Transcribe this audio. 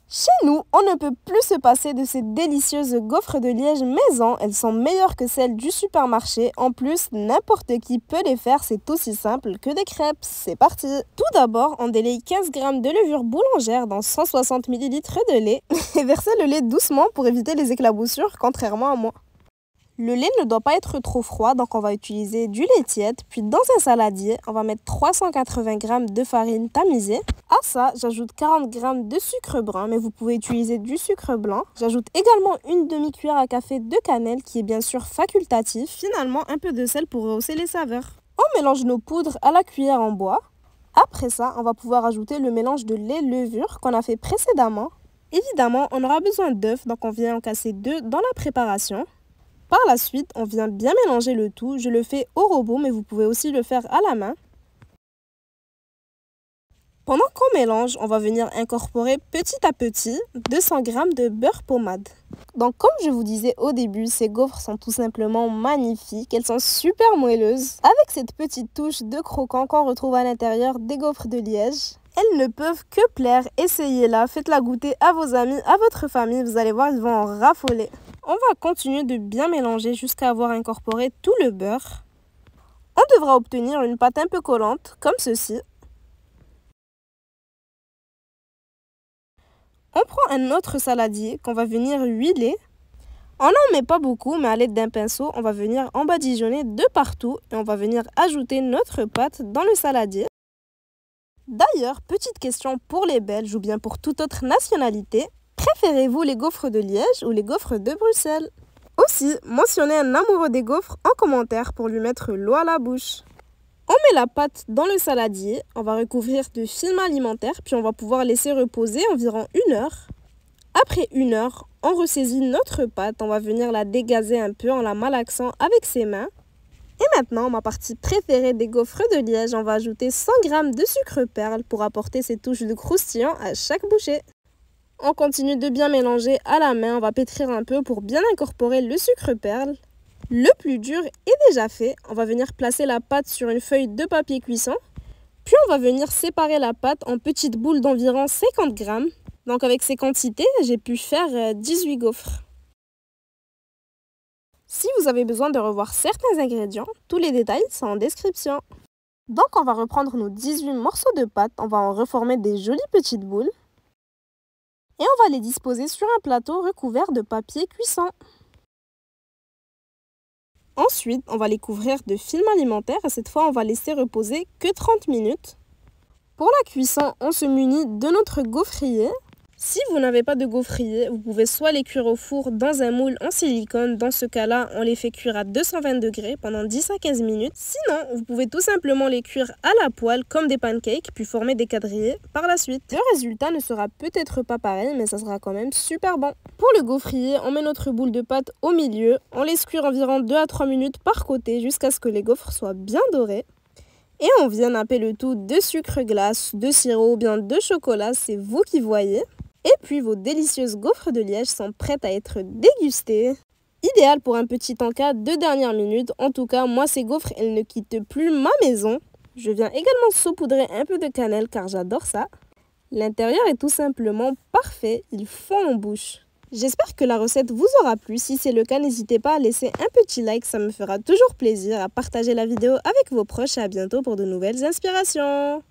Chez nous, on ne peut plus se passer de ces délicieuses gaufres de Liège maison. Elles sont meilleures que celles du supermarché. En plus, n'importe qui peut les faire, c'est aussi simple que des crêpes. C'est parti! Tout d'abord, on délaye 15 g de levure boulangère dans 160 ml de lait et versez le lait doucement pour éviter les éclaboussures, contrairement à moi. Le lait ne doit pas être trop froid, donc on va utiliser du lait tiède. Puis dans un saladier, on va mettre 380 g de farine tamisée. À ça, j'ajoute 40 g de sucre brun, mais vous pouvez utiliser du sucre blanc. J'ajoute également une demi-cuillère à café de cannelle, qui est bien sûr facultatif. Finalement, un peu de sel pour rehausser les saveurs. On mélange nos poudres à la cuillère en bois. Après ça, on va pouvoir ajouter le mélange de lait-levure qu'on a fait précédemment. Évidemment, on aura besoin d'œufs, donc on vient en casser 2 dans la préparation. Par la suite, on vient bien mélanger le tout. Je le fais au robot, mais vous pouvez aussi le faire à la main. Pendant qu'on mélange, on va venir incorporer petit à petit 200 g de beurre pommade. Donc comme je vous disais au début, ces gaufres sont tout simplement magnifiques. Elles sont super moelleuses, avec cette petite touche de croquant qu'on retrouve à l'intérieur des gaufres de Liège. Elles ne peuvent que plaire. Essayez-la, faites-la goûter à vos amis, à votre famille. Vous allez voir, ils vont en raffoler. On va continuer de bien mélanger jusqu'à avoir incorporé tout le beurre. On devra obtenir une pâte un peu collante, comme ceci. On prend un autre saladier qu'on va venir huiler. On n'en met pas beaucoup, mais à l'aide d'un pinceau, on va venir en badigeonner de partout et on va venir ajouter notre pâte dans le saladier. D'ailleurs, petite question pour les Belges ou bien pour toute autre nationalité. Préférez-vous les gaufres de Liège ou les gaufres de Bruxelles? Aussi, mentionnez un amoureux des gaufres en commentaire pour lui mettre l'eau à la bouche. On met la pâte dans le saladier, on va recouvrir de film alimentaire, puis on va pouvoir laisser reposer environ 1 heure. Après 1 heure, on ressaisit notre pâte, on va venir la dégazer un peu en la malaxant avec ses mains. Et maintenant, ma partie préférée des gaufres de Liège, on va ajouter 100 g de sucre perle pour apporter ces touches de croustillant à chaque bouchée. On continue de bien mélanger à la main, on va pétrir un peu pour bien incorporer le sucre perle. Le plus dur est déjà fait, on va venir placer la pâte sur une feuille de papier cuisson. Puis on va venir séparer la pâte en petites boules d'environ 50 g. Donc avec ces quantités, j'ai pu faire 18 gaufres. Si vous avez besoin de revoir certains ingrédients, tous les détails sont en description. Donc on va reprendre nos 18 morceaux de pâte, on va en reformer des jolies petites boules. Et on va les disposer sur un plateau recouvert de papier cuisson. Ensuite, on va les couvrir de film alimentaire et cette fois, on va laisser reposer que 30 minutes. Pour la cuisson, on se munit de notre gaufrier. Si vous n'avez pas de gaufrier, vous pouvez soit les cuire au four dans un moule en silicone. Dans ce cas-là, on les fait cuire à 220 degrés pendant 10 à 15 minutes. Sinon, vous pouvez tout simplement les cuire à la poêle comme des pancakes, puis former des quadrillés par la suite. Le résultat ne sera peut-être pas pareil, mais ça sera quand même super bon. Pour le gaufrier, on met notre boule de pâte au milieu. On laisse cuire environ 2 à 3 minutes par côté jusqu'à ce que les gaufres soient bien dorées. Et on vient napper le tout de sucre glace, de sirop ou bien de chocolat, c'est vous qui voyez. Et puis vos délicieuses gaufres de Liège sont prêtes à être dégustées. Idéal pour un petit encas de dernière minute. En tout cas, moi ces gaufres, elles ne quittent plus ma maison. Je viens également saupoudrer un peu de cannelle car j'adore ça. L'intérieur est tout simplement parfait, il fond en bouche. J'espère que la recette vous aura plu. Si c'est le cas, n'hésitez pas à laisser un petit like, ça me fera toujours plaisir, à partager la vidéo avec vos proches et à bientôt pour de nouvelles inspirations.